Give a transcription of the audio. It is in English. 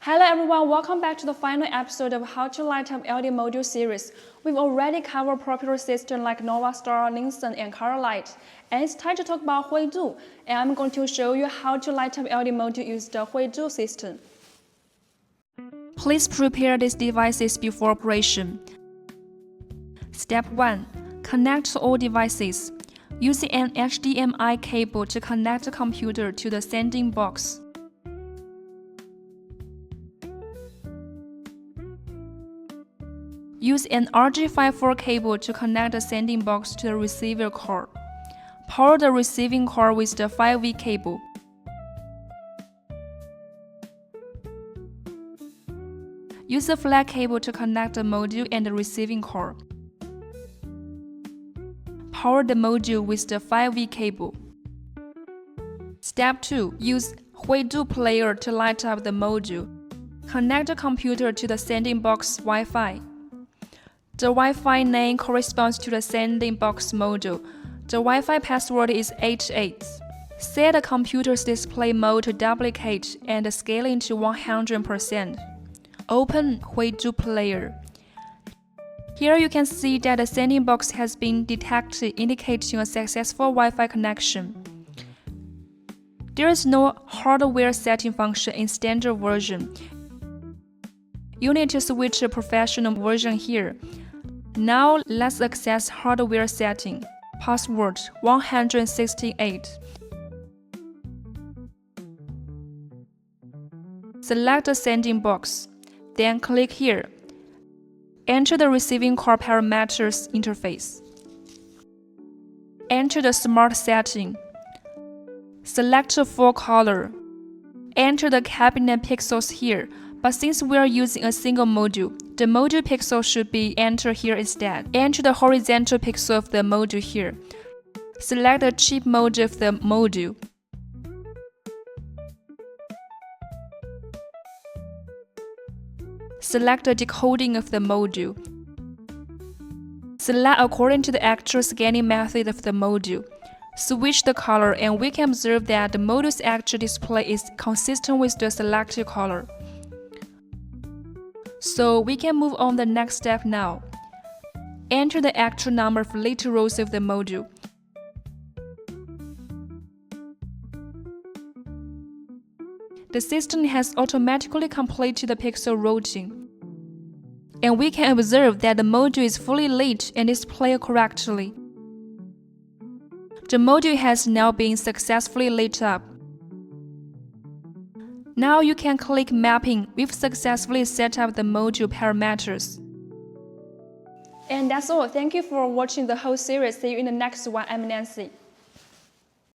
Hello everyone, welcome back to the final episode of How to Light Up LED Module series. We've already covered popular systems like NovaStar, Linson, and Colorlight. And it's time to talk about HUIDU. And I'm going to show you how to light up LED module using the HUIDU system. Please prepare these devices before operation. Step 1. Connect all devices. Using an HDMI cable to connect the computer to the sending box. Use an RJ54 cable to connect the sending box to the receiver cord. Power the receiving cord with the 5V cable. Use the flat cable to connect the module and the receiving cord. Power the module with the 5V cable. Step 2. Use HDPlayer to light up the module. Connect the computer to the sending box Wi-Fi. The Wi-Fi name corresponds to the sending box module. The Wi-Fi password is 88. Set the computer's display mode to duplicate and scaling to 100%. Open HDPlayer. Here you can see that the sending box has been detected, indicating a successful Wi-Fi connection. There is no hardware setting function in standard version. You need to switch to professional version here. Now let's access hardware setting. Password 168. Select the sending box. Then click here. Enter the receiving cord parameters interface. Enter the smart setting. Select the full color. Enter the cabinet pixels here, but since we are using a single module, the module pixel should be entered here instead. Enter the horizontal pixel of the module here. Select the chip mode of the module. Select the decoding of the module. Select according to the actual scanning method of the module. Switch the color and we can observe that the module's actual display is consistent with the selected color. So we can move on the next step now. Enter the actual number of lit rows of the module. The system has automatically completed the pixel routing. And we can observe that the module is fully lit and displayed correctly. The module has now been successfully lit up. Now you can click Mapping. We've successfully set up the module parameters. And that's all. Thank you for watching the whole series. See you in the next one. I'm Nancy.